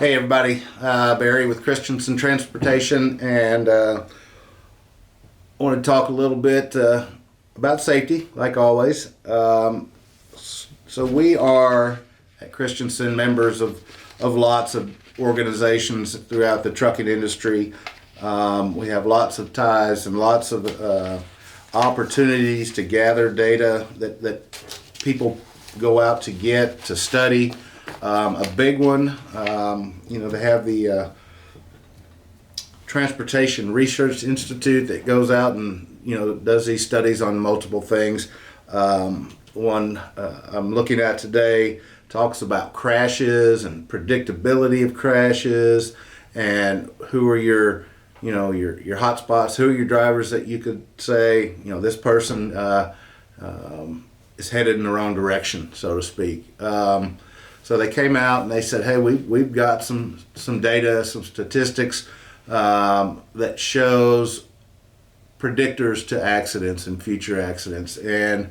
Hey everybody, Barry with Christenson Transportation, and I want to talk a little bit about safety, like always. So we are at Christenson members of lots of organizations throughout the trucking industry. We have lots of ties and lots of opportunities to gather data that people go out to get, to study. A big one, they have the Transportation Research Institute that goes out and, does these studies on multiple things. One I'm looking at today talks about crashes and predictability of crashes, and who are your hot spots, who are your drivers that you could say, this person is headed in the wrong direction, so to speak. So they came out and they said, hey, we've got some data, some statistics that shows predictors to accidents and future accidents. And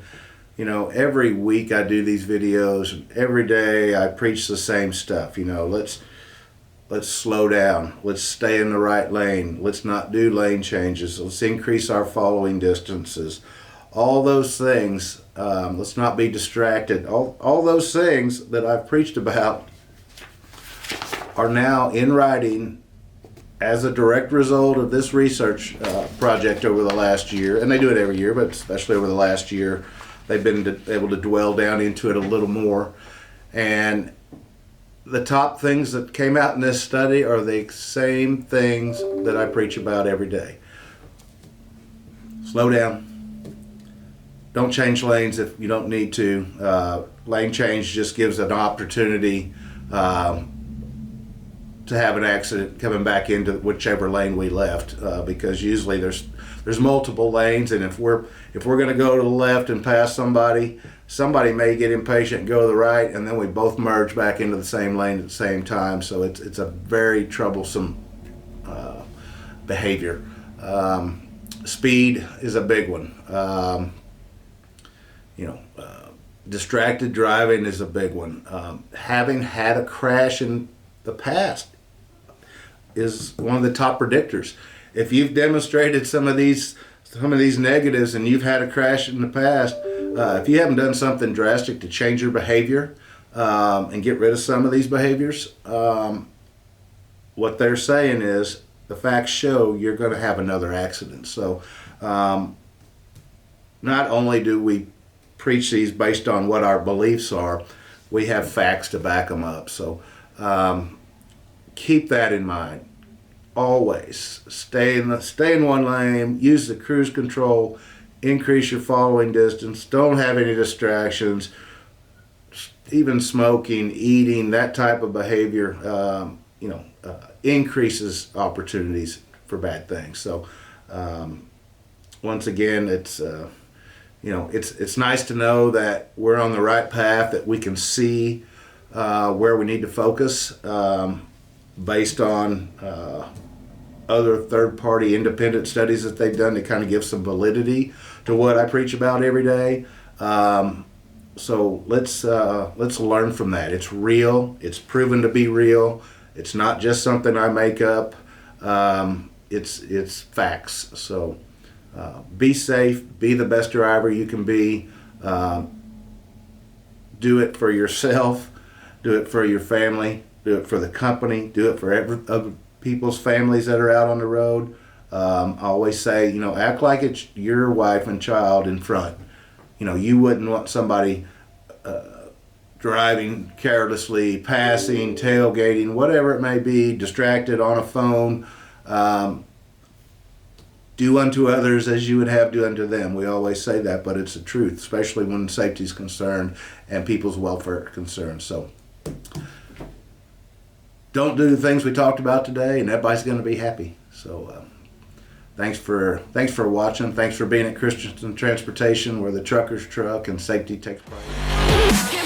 every week I do these videos, and every day I preach the same stuff. Let's slow down. Let's stay in the right lane. Let's not do lane changes. Let's increase our following distances. All those things, let's not be distracted. All those things that I've preached about are now in writing as a direct result of this research project over the last year. And they do it every year, but especially over the last year, they've been able to dwell down into it a little more. And the top things that came out in this study are the same things that I preach about every day. Slow down. Don't change lanes if you don't need to. Lane change just gives an opportunity to have an accident coming back into whichever lane we left, because usually there's multiple lanes, and if we're going to go to the left and pass somebody may get impatient and go to the right, and then we both merge back into the same lane at the same time. So it's a very troublesome behavior. Speed is a big one. Distracted driving is a big one. Having had a crash in the past is one of the top predictors. If you've demonstrated some of these negatives and you've had a crash in the past, if you haven't done something drastic to change your behavior and get rid of some of these behaviors, what they're saying is the facts show you're going to have another accident. So not only do we preach these based on what our beliefs are, we have facts to back them up. So keep that in mind. Always stay in one lane, use the cruise control, increase your following distance, don't have any distractions. Even smoking, eating, that type of behavior increases opportunities for bad things. So once again, it's nice to know that we're on the right path, that we can see where we need to focus based on other third-party independent studies that they've done to kind of give some validity to what I preach about every day. So let's learn from that. It's real. It's proven to be real. It's not just something I make up. It's facts. So be safe. Be the best driver you can be. Do it for yourself. Do it for your family. Do it for the company. Do it for other people's families that are out on the road. I always say, act like it's your wife and child in front. You wouldn't want somebody driving carelessly, passing, tailgating, whatever it may be, distracted on a phone. Do unto others as you would have do unto them. We always say that, but it's the truth, especially when safety is concerned and people's welfare are concerned. So don't do the things we talked about today, and everybody's going to be happy. So thanks for watching. Thanks for being at Christenson Transportation, where the truckers truck and safety takes priority.